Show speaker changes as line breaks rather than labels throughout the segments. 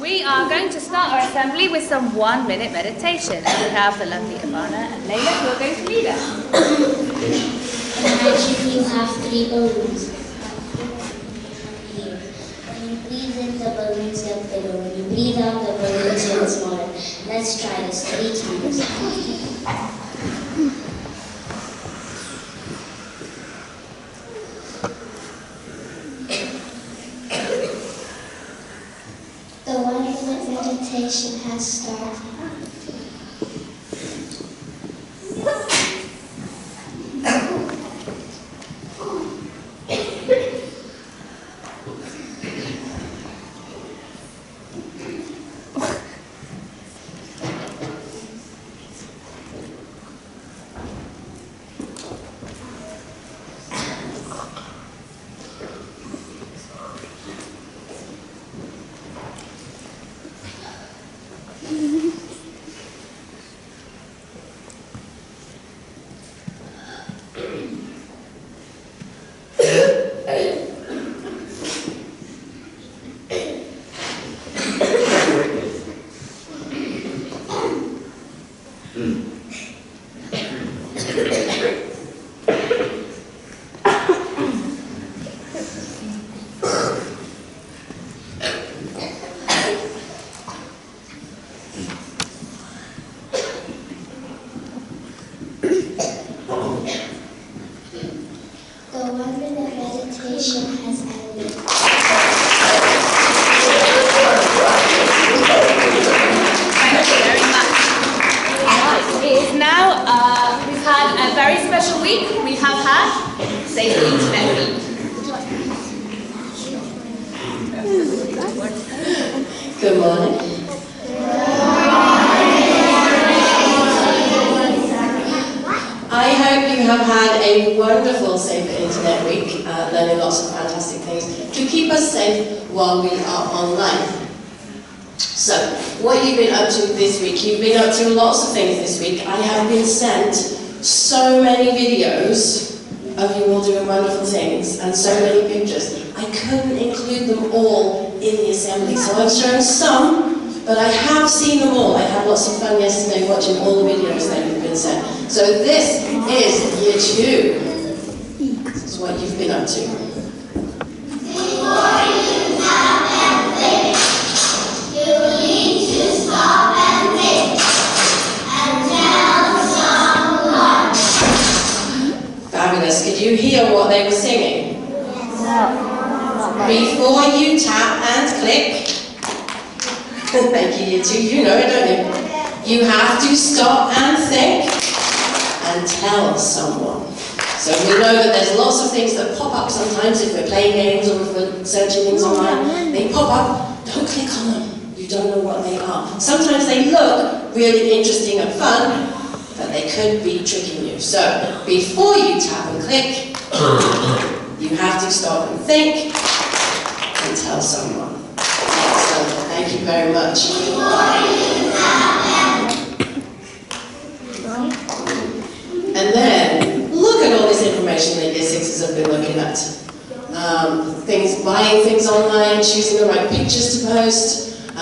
We are going to start our assembly with some 1-minute meditation. And we have the lovely Ivana and Layla who are going to lead us.
Imagine you have 3 balloons here. When you breathe in, the balloons get bigger. When you breathe out, the balloons get smaller. Let's try this 3 times. The 1-minute meditation has started. The 1-minute meditation has ended.
Thank you very much. It is now, we've had a very special week. We have had Safe Internet Week.
Good morning. I hope you have had a wonderful Safer Internet Week, learning lots of fantastic things to keep us safe while we are online. So, what you've been up to this week, you've been up to lots of things this week. I have been sent so many videos of you all doing wonderful things and so many pictures. I couldn't include them all in the assembly, so I've shown some, but I have seen them all. I had lots of fun yesterday watching all the videos that you've been sent. So this is Year 2. This is what you've been up to.
Before you stop and think, you need to stop and think and tell someone.
Fabulous. Could you hear what they were singing? Before you tap and click. Thank you, Year 2. You know it, don't you? You have to stop and think and tell someone. So we know that there's lots of things that pop up sometimes if we're playing games or if we're searching things online. They pop up, don't click on them. You don't know what they are. Sometimes they look really interesting and fun, but they could be tricking you. So before you tap and click, you have to stop and think and tell someone. Excellent. Thank you very much. And then, look at all this information that Year 6s have been looking at. Buying things online, choosing the right pictures to post,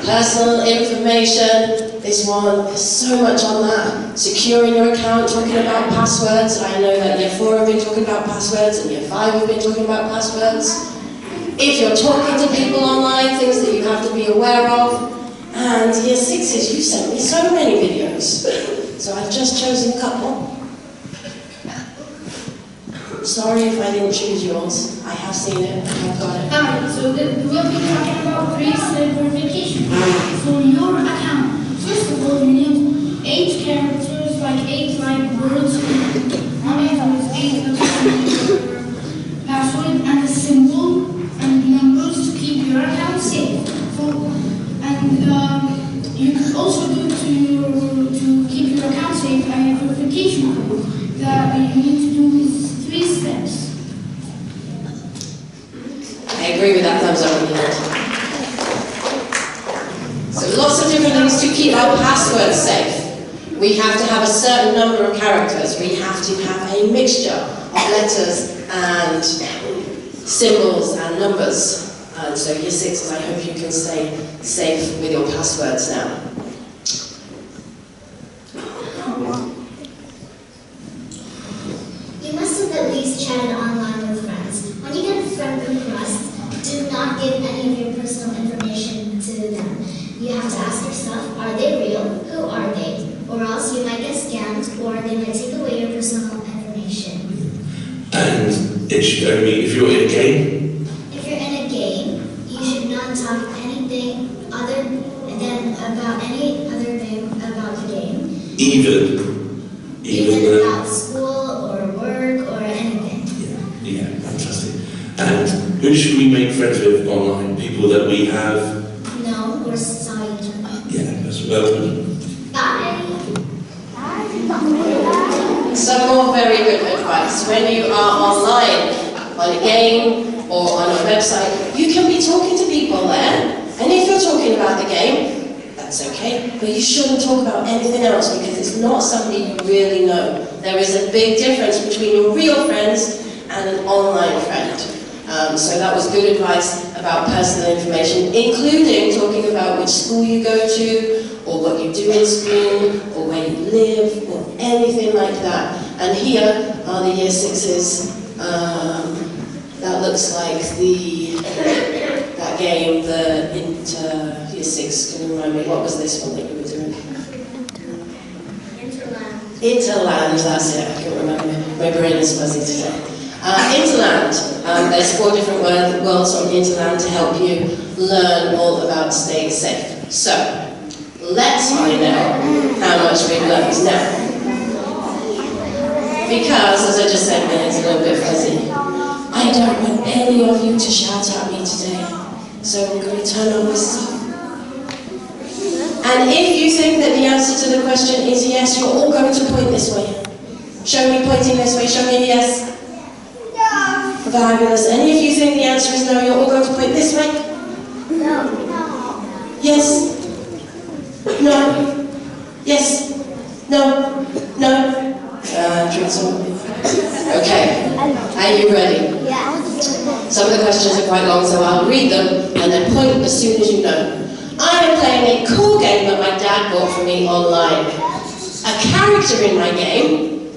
personal information. This one, there's so much on that. Securing your account, talking about passwords. I know that Year 4 have been talking about passwords and Year 5 have been talking about passwords. If you're talking to people online, things that you have to be aware of. And Year 6s, you sent me so many videos. So I've just chosen a couple. Sorry if I didn't choose yours. I have seen it, I've got it.
So we'll be talking about 3-step verification. For your account, first of all, you need 8 characters, like 8 words. One is 8 password and a symbol and numbers to keep your account safe. You can also do to keep your account safe a verification code that you need to do is 3 steps.
I agree with that thumbs up in the end. So lots of different things to keep our passwords safe. We have to have a certain number of characters. We have to have a mixture of letters and symbols and numbers And so year sixes, I hope you can stay safe with your passwords now.
You must have at least chatted online with friends. When you get a friend request, do not give any of your personal information to them. You have to ask yourself, are they real? Who are they? Or else you might get scammed, or they might take away your personal information.
And it should only, if you're in a game?
If you're in a game, you should not talk anything other than about any other thing about the game. Even about school or work or anything.
Yeah, fantastic. And who should we make friends with online? People that we have?
No, or saw each other.
Yeah, as well.
Bye.
Some more very good advice. When you are online, on a game or on a website, you can be talking to people there. And if you're talking about the game, that's okay. But you shouldn't talk about anything else because it's not somebody you really know. There is a big difference between your real friends and an online friend. So that was good advice about personal information, including talking about which school you go to, or what you do in school, or where you live, or anything like that. And here are the year sixes. That looks like that game, the year six. Can you remind me, what was this one that you were doing? Interland, that's it, I can't remember. My brain is fuzzy today. Interland, there's 4 different worlds on Interland to help you learn all about staying safe. So, let's find out how much we've learned now. Because, as I just said, my head's a little bit fuzzy. I don't want any of you to shout at me today. So I'm going to turn on my stuff. And if you think that the answer to the question is yes, you're all going to point this way. Show me pointing this way, show me yes. No. Fabulous. And if you think the answer is no, you're all going to point this way? No. Yes. No. Yes. No. No. Okay. Are you ready?
Yeah.
Some of the questions are quite long, so I'll read them and then point as soon as you know. I am playing a cool game that my dad bought for me online. A character in my game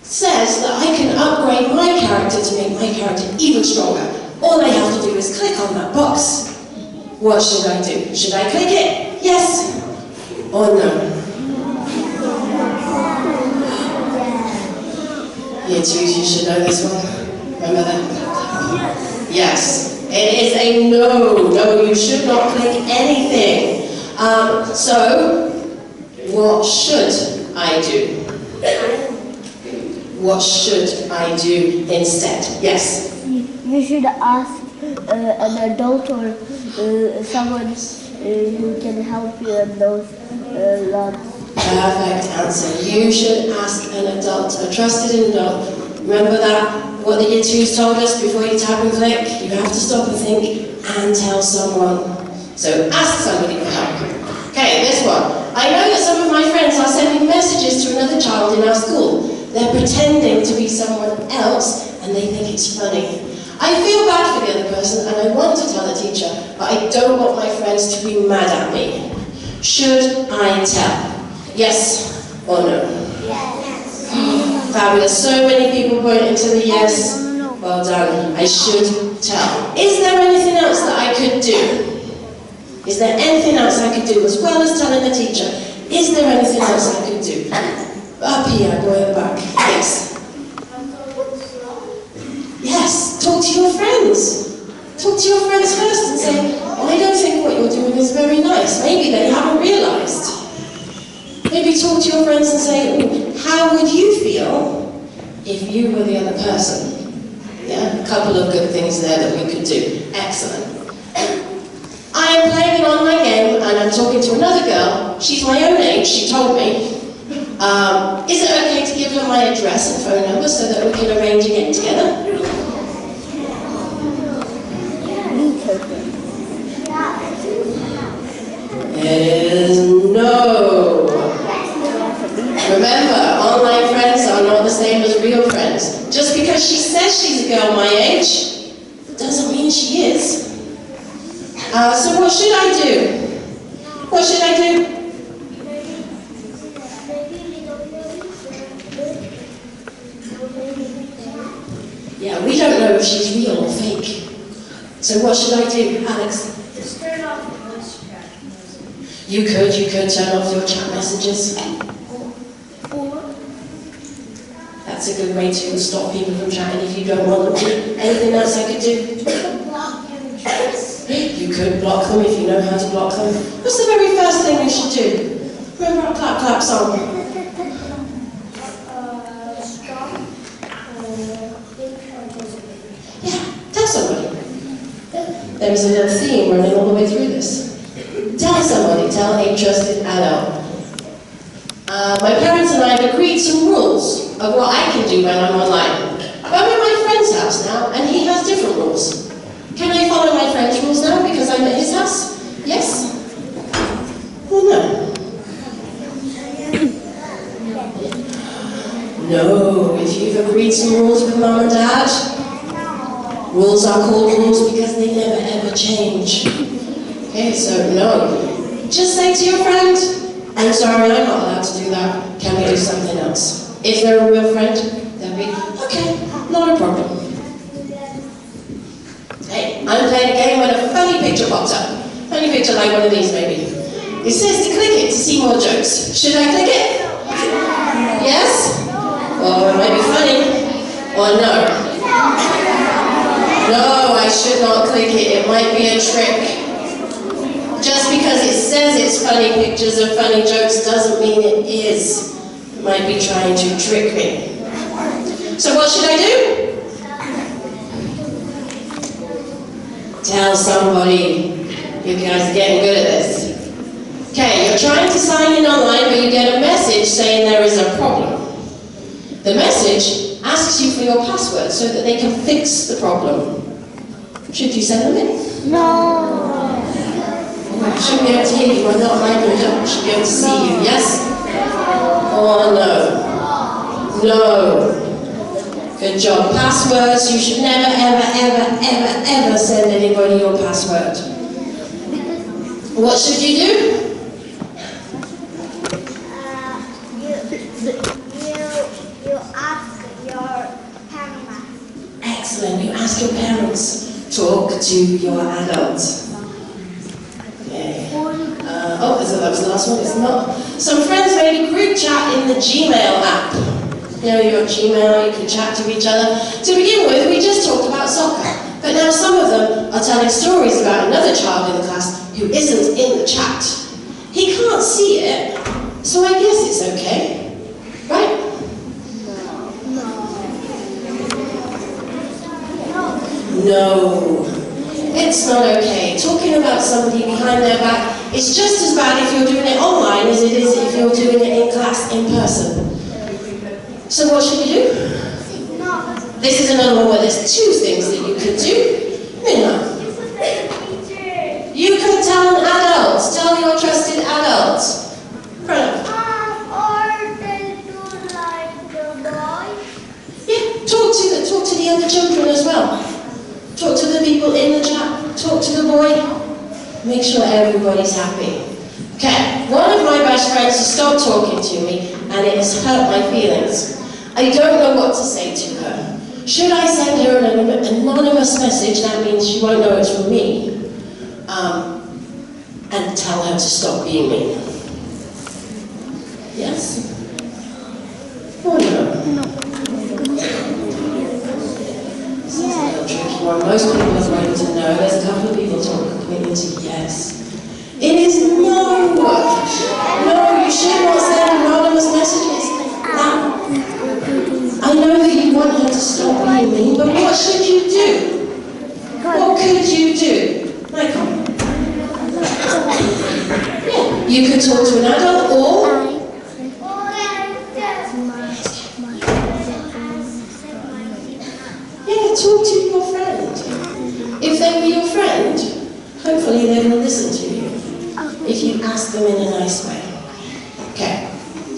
says that I can upgrade my character to make my character even stronger. All I have to do is click on that box. What should I do? Should I click it? Yes or no? Year 2s, you should know this one. Remember that? Yes. It is a no. No, you should not click anything. So, what should I do? What should I do instead? Yes?
You should ask an adult or someone who can help you in those lots.
Perfect answer. You should ask an adult, a trusted adult. Remember that? What the year 2s told us before you tap and click? You have to stop and think and tell someone. So ask somebody for help. Okay, this one. I know that some of my friends are sending messages to another child in our school. They're pretending to be someone else and they think it's funny. I feel bad for the other person and I want to tell the teacher, but I don't want my friends to be mad at me. Should I tell? Yes or no? Yes. Fabulous. So many people pointing to the yes. Well done. I should tell. Is there anything else that I could do? Is there anything else I could do as well as telling the teacher? Is there anything else I could do? Up here, go at the back. Yes. Yes. Talk to your friends. Talk to your friends first and say, I don't think what you're doing is very nice. Maybe they haven't realised. Maybe talk to your friends and say, how would you feel if you were the other person? Yeah, a couple of good things there that we could do. Excellent. I am playing an online game and I'm talking to another girl. She's my own age, she told me. Is it okay to give her my address and phone number so that we can arrange a get together? It is no. Remember, online friends are not the same as real friends. Just because she says she's a girl my age, doesn't mean she is. I do? What should I do? Yeah, we don't know if she's real or fake. So what should I do, Alex?
Just turn off the voice chat.
You could turn off your chat messages. That's a good way to stop people from chatting if you don't want them to. Anything else I could do? You could block them if you know how to block them. What's the very first thing you should do? Remember our clap clap song? Yeah, tell somebody. There's a little theme running all the way through this. Tell somebody, tell a trusted adult. My parents and I have agreed some rules of what I can do when I'm online. But I'm at my friend's house now, and he has different rules. Can I follow my friend's rules now because I'm at his house? Yes? Or no? No, if you've agreed some rules with Mum and Dad, rules are called rules because they never ever change. Okay, so no. Just say to your friend, I'm sorry, I'm not allowed to do that. Can we do something else? If they're a real friend, they'll be, okay, not a problem. Hey, I'm playing a game when a funny picture pops up. Funny picture like one of these maybe. It says to click it to see more jokes. Should I click it? Yes? Or it might be funny. Or no? No, I should not click it. It might be a trick. Just because it says it's funny pictures and funny jokes doesn't mean it is. It might be trying to trick me. So what should I do? Tell somebody. You guys are getting good at this. Okay, you're trying to sign in online, but you get a message saying there is a problem. The message asks you for your password so that they can fix the problem. Should you send them in?
No.
I should be able to hear you. I'm not like you. I should be able to see you. Yes? Or no? No. Good job. Passwords. You should never, ever, ever, ever, ever send anybody your password. What should you do?
You ask your parents.
Excellent. You ask your parents. Talk to your adults. Oh, so that was the last one, it's not. Some friends made a group chat in the Gmail app. You know, your Gmail, you can chat to each other. To begin with, we just talked about soccer. But now some of them are telling stories about another child in the class who isn't in the chat. He can't see it, so I guess it's okay. Right? No. It's not okay. Talking about somebody behind their back is just as bad if you're doing it online as it is if you're doing it in class, in person. So what should you do? This is another one where there's two things that you could do. You could tell an adult. Tell your trusted adult. Pranav. Yeah, talk to the other children as well. Talk to the people in the chat. Talk to the boy. Make sure everybody's happy. Okay, one of my best friends has stopped talking to me and it has hurt my feelings. I don't know what to say to her. Should I send her an anonymous message? That means she won't know it's from me. And tell her to stop being mean. Yes? Or no? This is a little tricky one. Most people are going to know. There's a couple of people talking into yes. It is no. No, you should not send anonymous messages. I know that you want her to stop being mean, but what should you do? What could you do? Michael? Yeah, you could talk to an adult or... Yeah, talk to your friend. If they were your friend, hopefully they will listen to you. If you ask them in a nice way. Okay.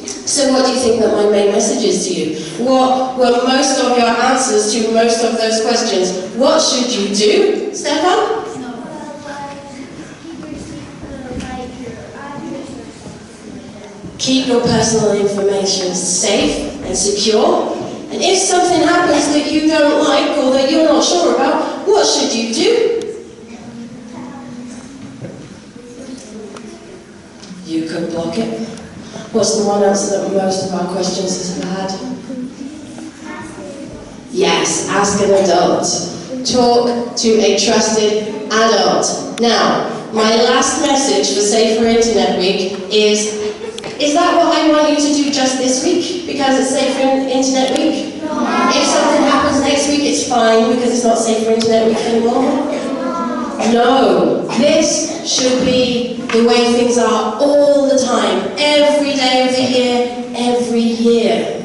So what do you think that my main message is to you? What were most of your answers to most of those questions? What should you do, Stefan? keep your personal information safe and secure. And if something happens that you don't like or that you're not sure about, what should you do? You could block it. What's the one else that most of our questions have had? Yes, ask an adult. Talk to a trusted adult. Now, my last message for Safer Internet Week is that what I want you to do just this week? Because it's Safer Internet Week? No. If something happens next week, it's fine because it's not Safer Internet Week anymore? No. This should be the way things are all the time, every day of the year, every year.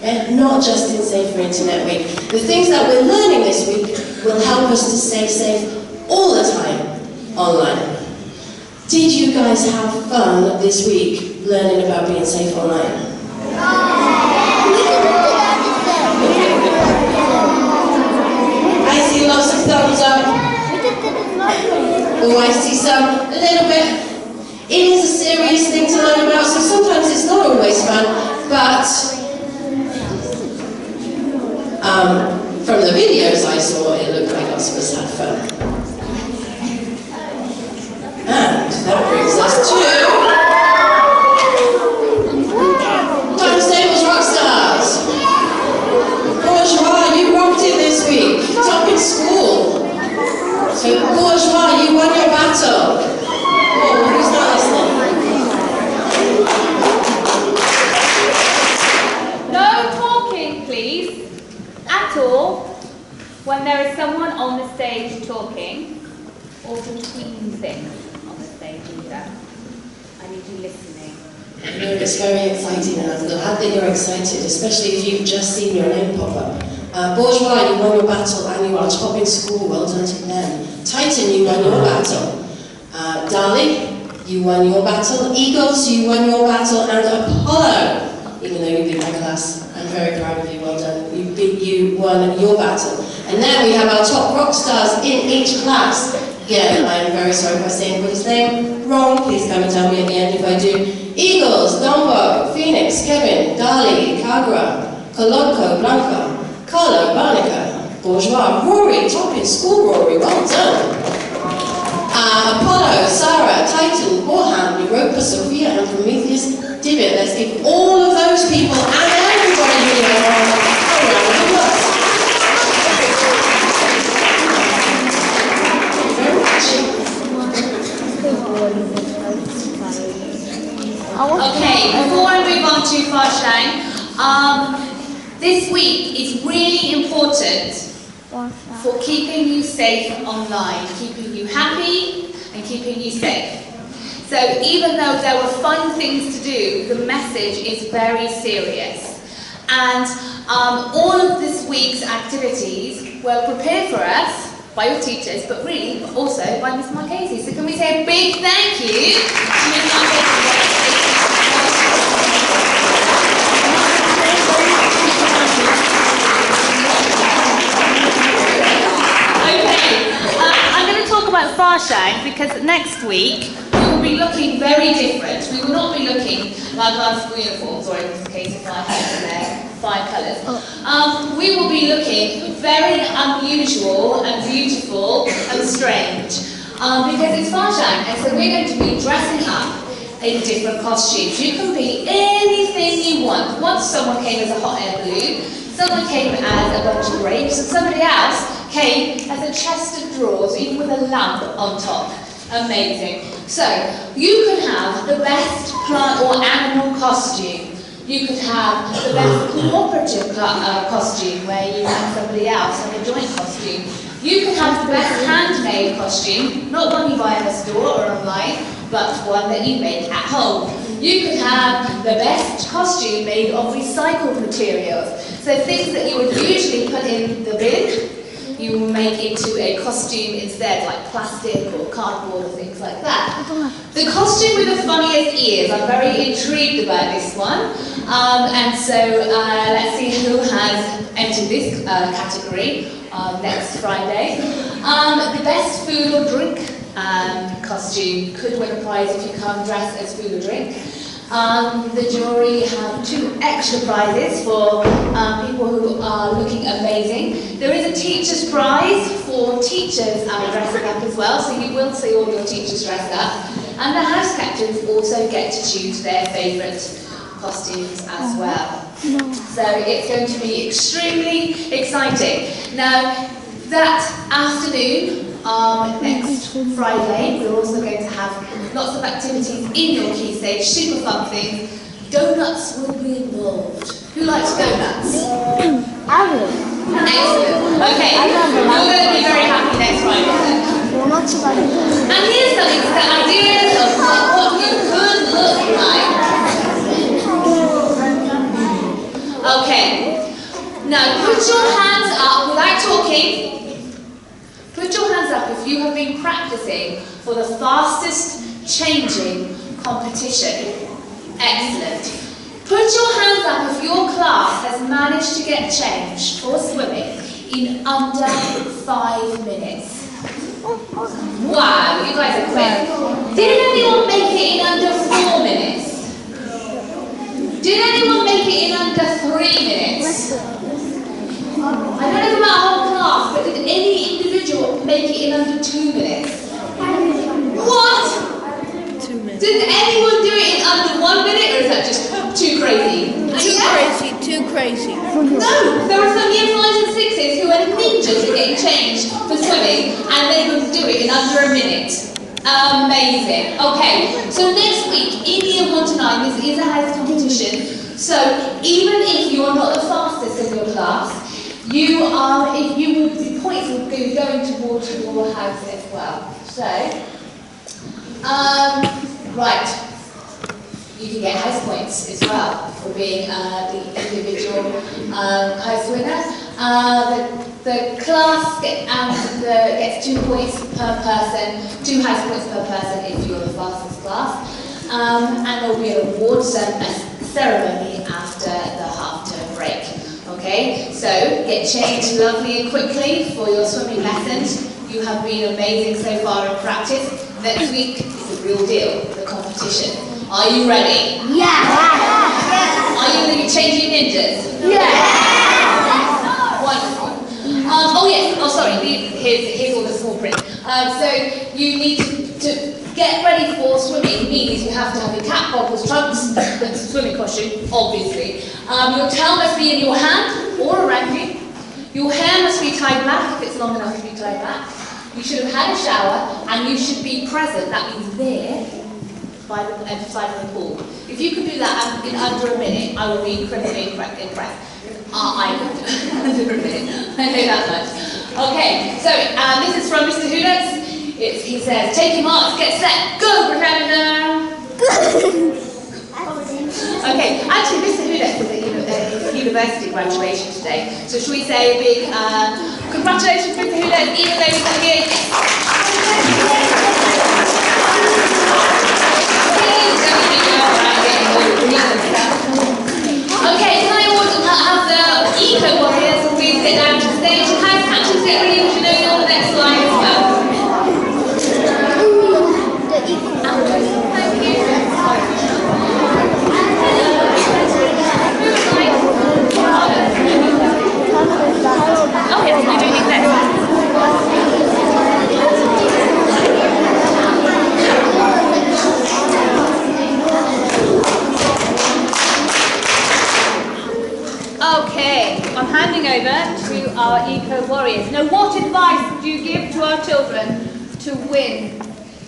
And not just in Safer Internet Week. The things that we're learning this week will help us to stay safe all the time online. Did you guys have fun this week learning about being safe online? I see lots of thumbs up. Oh, I see some a little bit. It is a serious thing to learn about, so sometimes it's not always fun, but from the videos I saw, it looked like lots of us had fun. And that brings us to Times Tables Rockstars. Bourgeois, you rocked it this week. Top in school. So Bourgeois, you won your battle. Oh, who's not listening?
No talking, please. At all, when there is someone on the stage talking, or between things on the stage either. I need you listening.
I know it's very exciting, and I'm glad that you're excited, especially if you've just seen your name pop up. Bourgeois, you won your battle, and you are top in school. Well done to them. Titan, you won your battle. Dali, you won your battle. Eagles, you won your battle. And Apollo, even though you beat my class, I'm very proud of you. Well done. You won your battle. And then we have our top rock stars in each class. Again, I'm very sorry if I say anybody's name wrong. Please come and tell me at the end if I do. Eagles, Dombo, Phoenix, Kevin, Dali, Kagra, Kolodko, Blanca, Carlo, Barnica, Bourgeois, Rory, top in school, Rory, well done. Apollo, Sarah, Titan, Borhan, Europa, Sophia, and Prometheus, Divot. Let's give all of those people and everybody here a round of applause.
Okay, before I move on to Farshang, this week is really important for keeping you safe online, keeping you happy and keeping you safe. So even though there were fun things to do, the message is very serious. And all of this week's activities were prepared for us by your teachers, but really also by Miss Marchese. So can we say a big thank you to Miss Marchese? I'm going to talk about Farshang because next week we will be looking very different. We will not be looking like our school uniforms, or in this case, if I have there, 5 colours. We will be looking very unusual and beautiful and strange because it's Farshang, and so we're going to be dressing up in different costumes. You can be anything you want. Once someone came as a hot air balloon, someone came as a bunch of grapes, and somebody else came as a chest of drawers, even with a lamp on top. Amazing. So, you could have the best plant or animal costume. You could have the best cooperative costume, where you have somebody else have a joint costume. You could have the best handmade costume, not one you buy in a store or online, but one that you make at home. You could have the best costume made of recycled materials. So things that you would usually put in the bin, you will make into a costume instead, like plastic or cardboard or things like that. The costume with the funniest ears, I'm very intrigued about this one. And so let's see who has entered this category next Friday. The best food or drink costume could win a prize if you come dressed as food or drink. The jury have 2 extra prizes for people who are looking amazing. There is a teacher's prize for teachers dressing up as well, so you will see all your teachers dressed up. And the house captains also get to choose their favourite costumes as well. So it's going to be extremely exciting. Now, that afternoon, next Friday, we're also going to have lots of activities in your key stage, super fun things. Donuts will be involved. Who likes donuts?
I will.
Excellent. Okay, you're going to be very happy next Friday then.
Well, not so bad.
And here's something, the ideas of what you could look like. Okay, now put your hands up without talking. Put your hands up if you have been practicing for the fastest changing competition. Excellent. Put your hands up if your class has managed to get changed for swimming in under 5 minutes. Wow, you guys are quick. Did anyone make it in under 4 minutes? Did anyone make it in under 3 minutes? I don't know about whole class, but did any individual make it in under 2 minutes? What?
2 minutes.
Did anyone do it in under 1 minute, or is that just too crazy?
Too crazy.
No, there are some year 5s and 6s who are ninjas at getting changed for swimming, and they could do it in under a minute. Amazing. Okay, so next week in year 1 to 9, this is a house competition. So even if you're not the fastest in your class, the points will be going towards your house as well. So, right. You can get house points as well for being the individual house winner. The class gets 2 points per person, 2 house points per person if you're the fastest class. And there will be an award ceremony after the half-term break. Okay, so get changed lovely and quickly for your swimming lessons. You have been amazing so far in practice. Next week is the real deal, the competition. Are you ready?
Yeah.
Are you going to be changing ninjas?
Yeah.
Wonderful. Oh yes, oh sorry, here's all the small print. So you need to get ready for swimming, means you have to have your cap, goggles, trunks, swimming costume, obviously. Your towel must be in your hand or around you. Your hair must be tied back if it's long enough to be tied back. You should have had a shower and you should be present, that means there, by the side of the pool. If you can do that in under a minute, I will be incredibly impressed. I could do it under a minute, I know that much. Okay, so this is from Mr. Hudens. He says, take your marks, get set, go, pretender! Okay, actually Mr. Hudens is at university graduation today, so should we say a big congratulations Mr. Hudens, even though he's not here? Okay, can I have the Eco Warriors please get down to the stage? House captains get ready, which you know on the next slide as well. Thank you. Oh yes, you're doing exactly. Okay, I'm handing over to our Eco Warriors. Now, what advice would you give to our children to win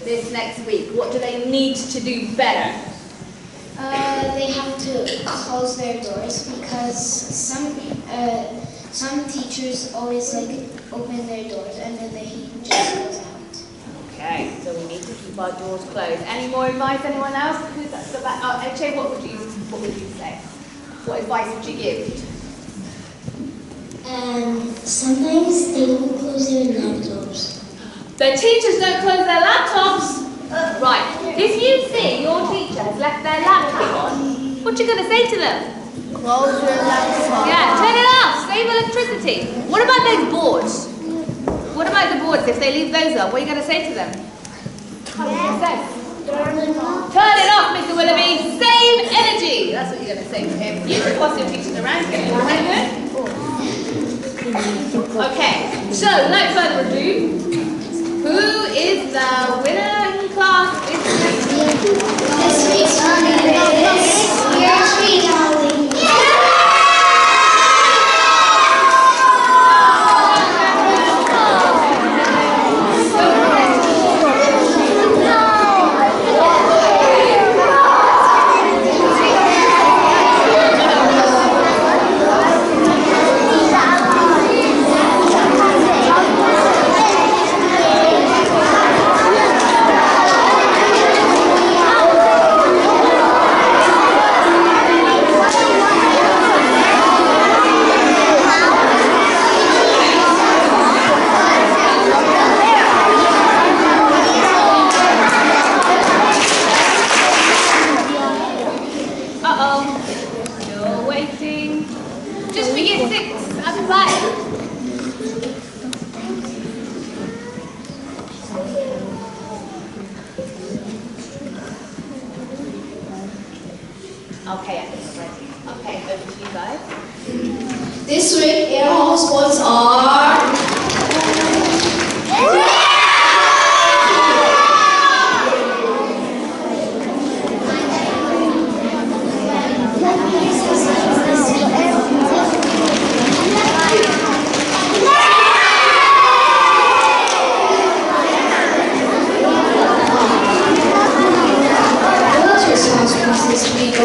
this next week? What do they need to do better?
They have to close their doors because some teachers always open their doors and then the heat just goes out.
Okay, so we need to keep our doors closed. Any more advice? Anyone else? Who's at the back? Eche, what would you say? What advice would you give?
And sometimes they don't close their laptops.
The teachers don't close their laptops. Right. If you see your teacher has left their laptop on, what are you going to say to them?
Close your laptop.
Yeah, turn it off. Save electricity. What about those boards? What about the boards? If they leave those up, what are you going to say to them? What are you going to say?
Turn it off.
Turn it off, Mr. Willoughby. Save going to say to him. You can pass your pictures around here. Right? Okay, so without further ado, who is the winner in class
This week's winner is your tree darling.
Still waiting. Just for year 6, I'll be right. Okay, I think we're ready. Okay, over to you guys.
This week, our home sports are... This week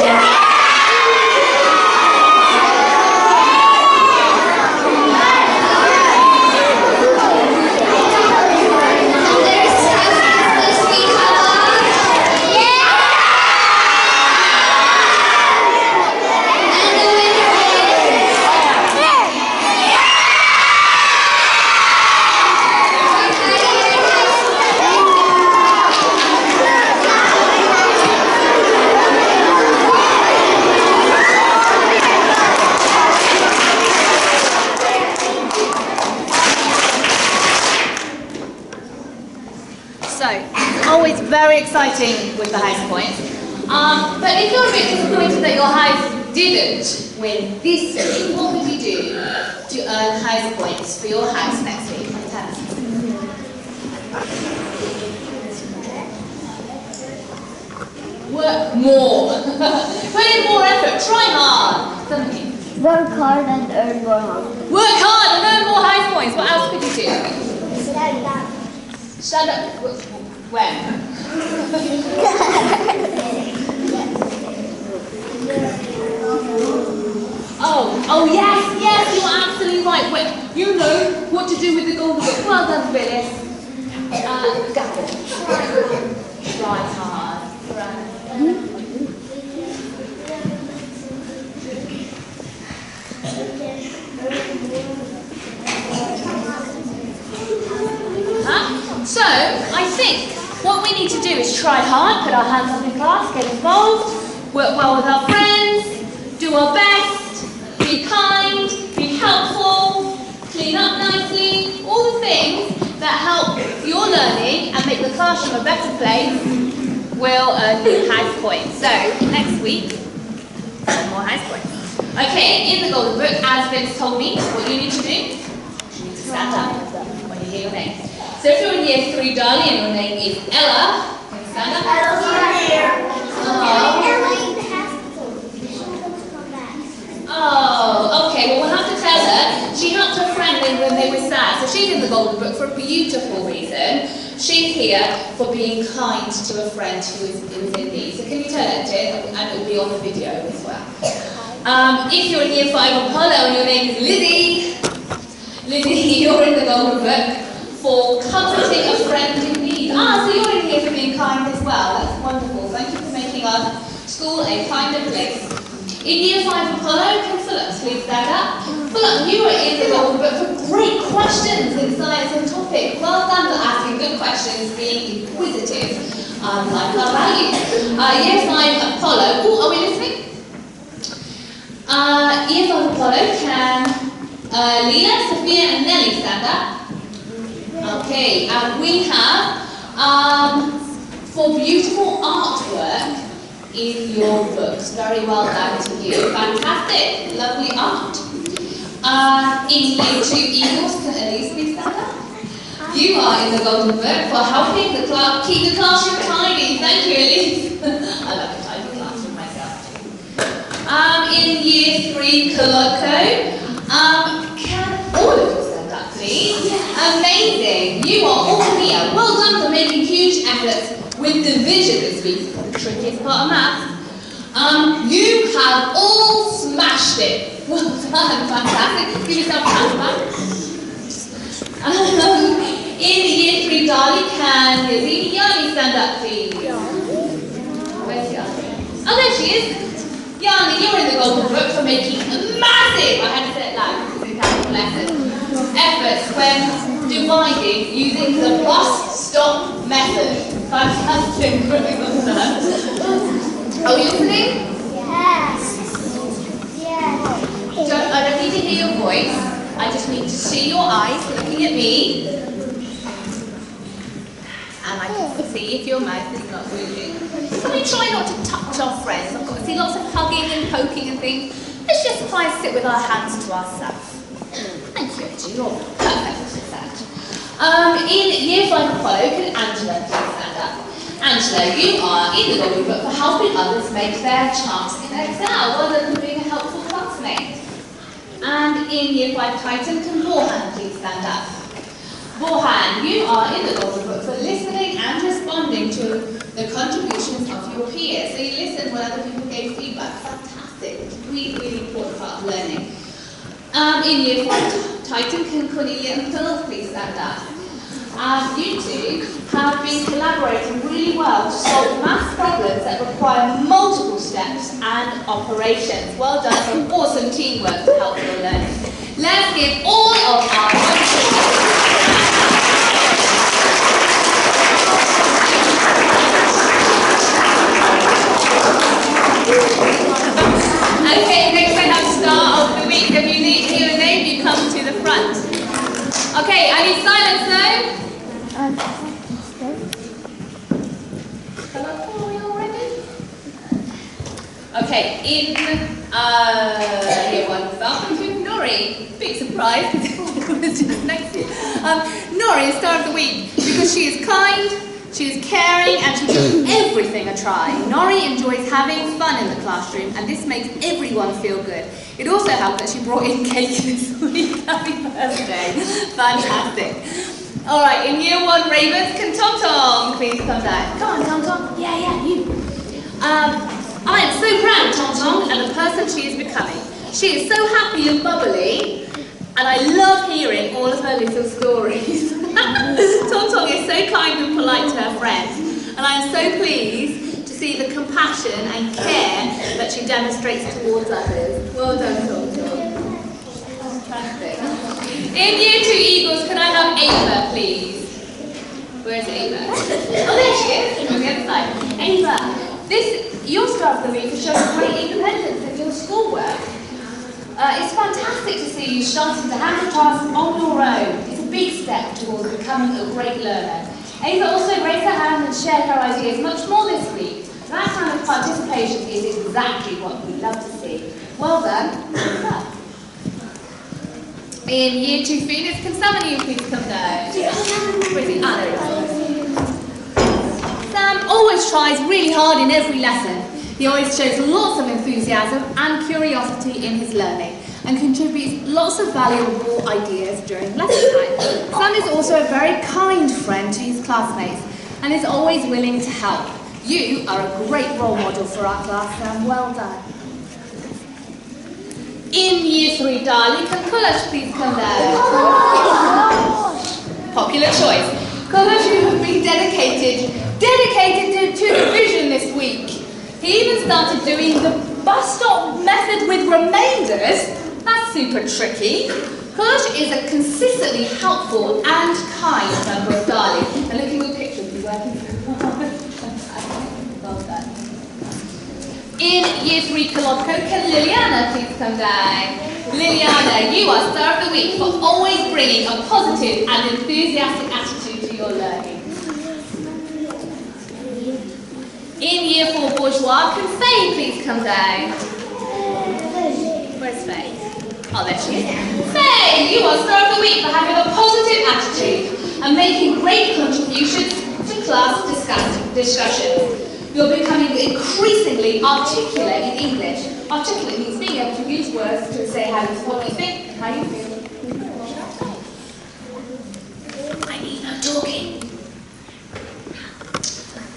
So, always very exciting with the house points. But if you're a bit disappointed that your house didn't win this week, what would you do to earn house points for your house next week? Tell us. Work more. Put in more effort. Try hard. Something.
Work hard and earn more house.
Work hard and earn more house points. What else could you do? Shut up. When? Oh yes, you are absolutely right. When you know what to do with the golden book. Well done, Phyllis. Gavin. Try hard. So, I think what we need to do is try hard, put our hands up in class, get involved, work well with our friends, do our best, be kind, be helpful, clean up nicely, all the things that help your learning and make the classroom a better place will earn you house points. So, next week, earn more house points. Okay, in the golden book, as Vince told me, what you need to do, you need to stand up when you hear your name. So if you're in year 3, darling, and your name is Ella, can you stand up?
Ella's here.
Oh.
Ella in the hospital. She wants to come back.
Oh, okay. Well, we'll have to tell her. She helped her friend when they were sad. So she's in the golden book for a beautiful reason. She's here for being kind to a friend who is in need. So can you tell her, Jen? And it will be on the video as well. If you're in year 5 Apollo and your name is Lizzie, you're in the golden book for comforting a friend in need. So you're in here for being kind as well. That's wonderful. Thank you for making our school a kinder place. In year 5 Apollo, can Phillips please stand up? Philip, you are in the golden book for great questions in science and topic. Well done for asking good questions, being inquisitive, like our values. Year 5 Apollo, are we listening? Year 5 Apollo, can Leah, Sophia and Nellie stand up? Okay, and we have, for beautiful artwork, in your books. Very well done to you. Fantastic. Lovely art. In year 2 Eagles, can Elise please stand up? You are in the Golden Book for helping the keep the classroom tidy. Thank you, Elise. I love a tidy classroom myself too. In year 3 Koloko, can all of you stand up please? Amazing. You are all here. Well done for making huge efforts with division this week, the trickiest part of maths. You have all smashed it. Well done, fantastic. Give yourself a hand back. In year 3, Dali, can Yani stand up, please? Where's Yani? Oh, there she is. Yani, you're in the Golden Book for making massive, I had to say it loud, because it's a capital lesson, efforts when dividing using the bus stop method. Fantastic, really well done. Are we listening?
Yes. Yes.
I don't need to hear your voice. I just need to see your eyes looking at me. And I can see if your mouth is not moving. Can we try not to touch our friends? I've got to see lots of hugging and poking and things. Let's just try and sit with our hands to ourselves. Thank you, Angie. You're perfect at that. In year 5 Apollo, can Angela please stand up? Angela, you are in the Golden Book for helping others make their charts in Excel. Well done for being a helpful classmate. And in year 5 Titan, can Borhan please stand up? Borhan, you are in the Golden Book for listening and responding to the contributions of your peers. So you listen when other people gave feedback. Fantastic. Really, really important part of learning. In year 5 Titan, can Cornelia and Phil please stand up? You two have been collaborating really well to solve maths problems that require multiple steps and operations. Well done for awesome teamwork to help your learning. Let's give all of our Okay, next I have star of the week. If you need to hear a name, you come to the front. Okay, I need silence now. Hello, are we all ready? Okay, in year 1, welcome to Nori. Big surprise, because it was just next to you. Nori is star of the week because she is kind, she is caring, and she gives everything a try. Nori enjoys having fun in the classroom, and this makes everyone feel good. It also helped that she brought in cake this week. Happy birthday. Fantastic. All right, in year 1 Ravens, can Tom Tom please come down? Come on, Tom Tom. Yeah, you. I am so proud of Tom Tom and the person she is becoming. She is so happy and bubbly, and I love hearing all of her little stories. Tom Tom is so kind and polite to her friends, and I am so pleased to see the compassion and care that she demonstrates towards others. Well done, Tom Tom. Fantastic. In year 2 Eagles, can I have Ava, please? Where's Ava? Oh, there she is, on the other side. Ava, your star of the week has shown great independence in your schoolwork. It's fantastic to see you starting to handle tasks on your own. It's a big step towards becoming a great learner. Ava also raised her hand and shared her ideas much more this week. That kind of participation is exactly what we love to see. Well done. In year 2 Phoenix, can some of you please come down? Where is he? Ah, there he is. Sam always tries really hard in every lesson. He always shows lots of enthusiasm and curiosity in his learning and contributes lots of valuable ideas during lesson time. Sam is also a very kind friend to his classmates and is always willing to help. You are a great role model for our class, Sam. Well done. In year 3, Dali, can Kulash please come down? Popular choice. Kulash, you have been dedicated to the vision this week. He even started doing the bus stop method with remainders. That's super tricky. Kulash is a consistently helpful and kind member of Dali. And looking at the pictures, he's working so hard. Well done. In year 3 Kolodko, can Liliana please come down? Liliana, you are star of the week for always bringing a positive and enthusiastic attitude to your learning. In Year 4 Bourgeois, can Faye please come down? Where's Faye? Oh, there she is. Faye, you are Star of the Week for having a positive attitude and making great contributions to class discussion. You're becoming increasingly articulate in English. Articulate means being able to use words to say what you think and how you feel. I need no talking.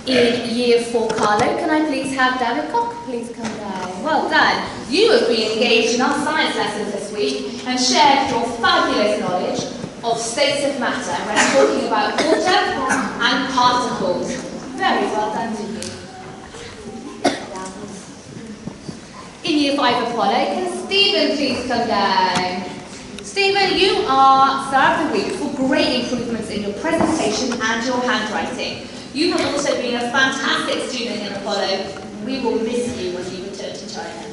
In Year 4 Carlo, can I please have David Cock please come down? Well done. You have been engaged in our science lessons this week and shared your fabulous knowledge of states of matter when talking about water and particles. Very well done to you. In Year 5 Apollo, can Stephen please come down? Stephen, you are Star of the Week for great improvements in your presentation and your handwriting. You have also been a fantastic student in Apollo. We will miss you when you return to China.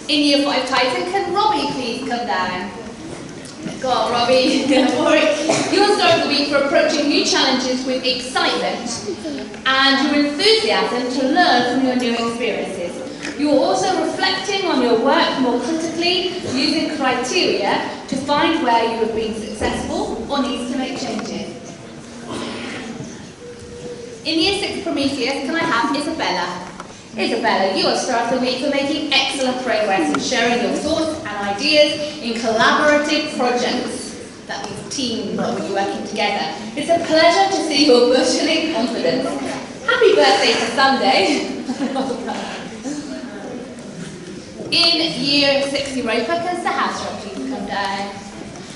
In Year 5 Titan, can Robbie please come down? Go on, Robbie. You are Star of the Week for approaching new challenges with excitement and your enthusiasm to learn from your new experiences. You are also reflecting on your work more critically, using criteria to find where you have been successful or needs to make changes. In Year 6 Prometheus, can I have Isabella? Isabella, you are Star of the Week for making excellent progress in sharing your thoughts and ideas in collaborative projects. That means team working together. It's a pleasure to see your burgeoning confidence. Happy birthday to Sunday. In Year 6 Europa, can Sahasra please come down?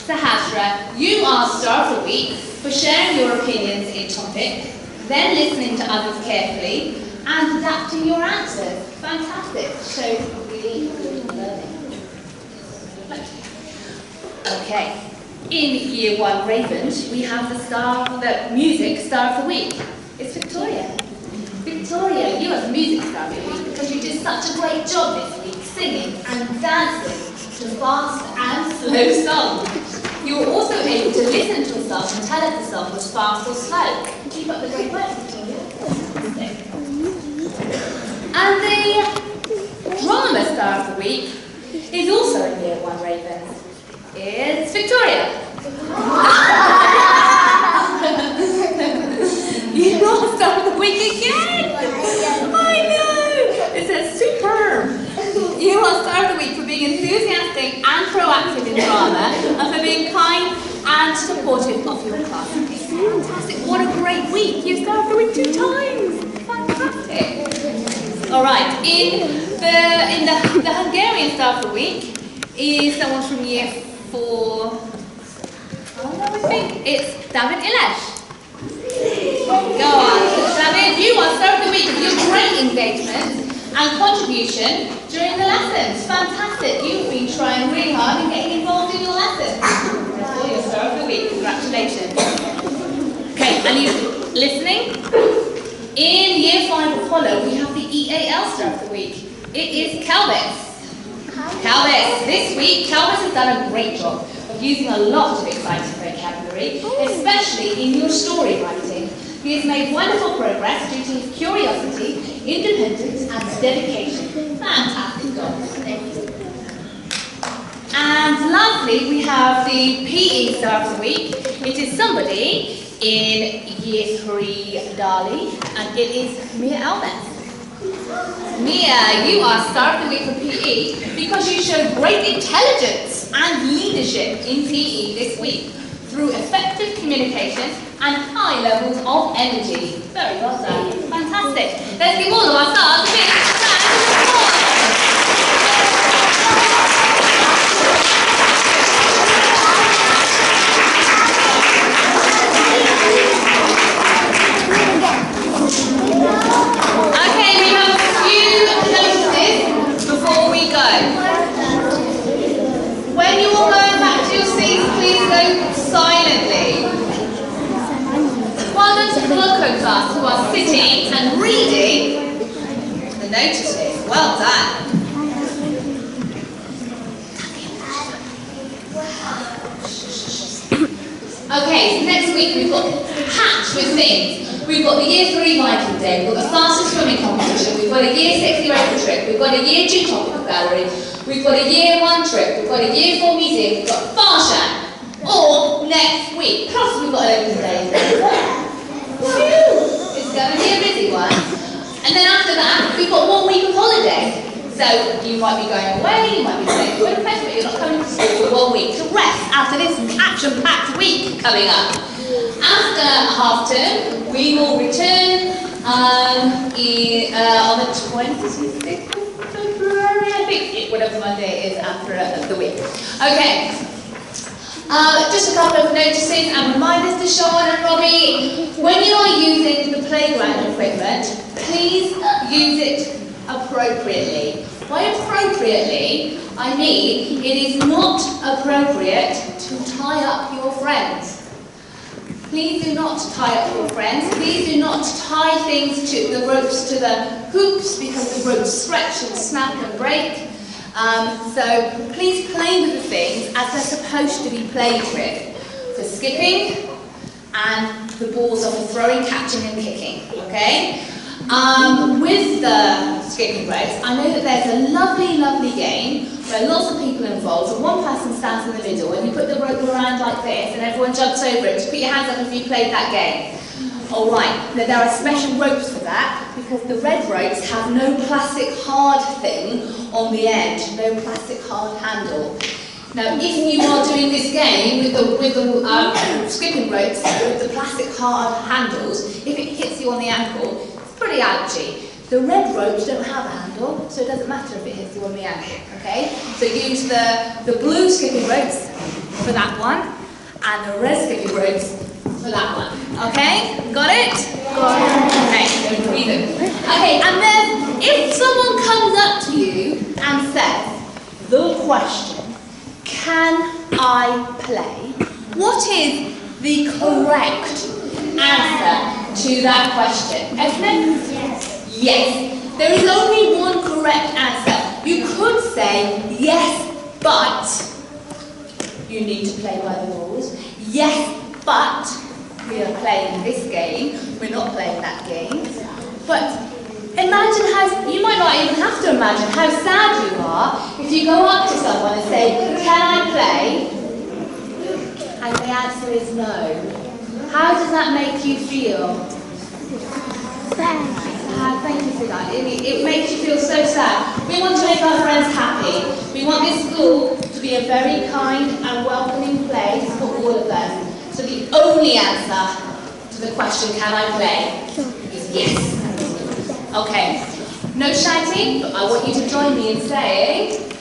Sahasra, you are Star of the Week for sharing your opinions in topic, then listening to others carefully, and adapting your answers. Fantastic. Shows really good learning. Okay. In Year 1 Ravens, we have the music Star of the Week. It's Victoria. Victoria, you are the music Star of the Week because you did such a great job this week singing and dancing to fast and slow songs. You were also able to listen to a song and tell if the song was fast or slow. Keep up the great work, Victoria. And the drama Star of the Week is also in Year 1 Ravens. It's Victoria. You are Star of the Week again! I know! It says superb! You are Star of the Week for being enthusiastic and proactive in drama and for being kind and supportive of your class. It's fantastic. What a great week! You're Star of the Week 2 times! Fantastic! Alright, in the Hungarian Star of the Week is someone from Year 4. Oh no, I think it's David Ilesh. Go on, David, you are Star of the Week for your great engagement and contribution during the lessons. Fantastic, you've been trying really hard and getting involved in your lessons. Therefore, you're Star of the Week. Congratulations. Okay, and you listening? In Year 5 Apollo, we have the EAL Star of the Week. It is Kelvis. Kelvis. This week, Kelvis has done a great job of using a lot of exciting vocabulary, especially in your story writing. He has made wonderful progress due to his curiosity, independence, and dedication. Fantastic job. Thank you. And lastly, we have the PE Star of the Week. It is somebody in Year 3 Dali, and it is Mia Alves. Mia, you are Star of the Week for PE because you showed great intelligence and leadership in PE this week through effective communication and high levels of energy. Very well done. Fantastic. Let's give all of our stars a big round of applause. Okay, we have a few notices before we go. When you are going back to your seats, please go silently. Well done to the local class who are sitting and reading the notices. Well done. Okay, so next week we've got packed with things. We've got the Year 3 Viking Day, we've got the fastest swimming competition, we've got a Year 6 Europa trip, we've got a Year 2 topical gallery, we've got a Year 1 trip, we've got a Year 4 museum, we've got Farshan, all next week. Plus we've got an open day. It's going to be a busy one. And then after that, we've got 1 week of holiday. So you might be going away, you might be staying at Winnipeg, but you're not coming to school for 1 week to rest after this action-packed week coming up. After half term, we will return on the 26th of February, I think, whatever Monday is after the week. Okay. Just a couple of notices and reminders to Sean and Robbie. When you are using the playground equipment, please use it appropriately. By appropriately, I mean it is not appropriate to tie up your friends. Please do not tie up your friends. Please do not tie things to the ropes to the hoops because the ropes stretch and snap and break. So please play with the things as they're supposed to be played with. For skipping and the balls are for throwing, catching and kicking. Okay? With the skipping ropes, I know that there's a lovely, lovely game where lots of people are involved and one person stands in the middle and you put the rope around like this and everyone jumps over it. Just put your hands up if you played that game. Alright, now there are special ropes for that because the red ropes have no plastic hard thing on the end, no plastic hard handle. Now if you are doing this game with the skipping ropes with the plastic hard handles, if it hits you on the ankle, it's pretty ouchy. The red ropes don't have a handle, so it doesn't matter if it hits you on the ankle, okay? So use the blue skipping ropes for that one, and the red skipping ropes for that one, okay? Got it? Got it. Okay, don't breathe it. Okay, and then if someone comes up to you and says, the question, can I play? What is the correct answer to that question? Esme? Yes. There is only one correct answer. You could say, yes, but you need to play by the rules. Yes, but we are playing this game. We're not playing that game. But imagine how, you might not even have to imagine how sad you are if you go up to someone and say, can I play? And the answer is no. How does that make you feel? Thank you for that. It makes you feel so sad. We want to make our friends happy. We want this school to be a very kind and welcoming place for all of us. So the only answer to the question, can I play, is yes. Okay. No shouting, but I want you to join me in saying,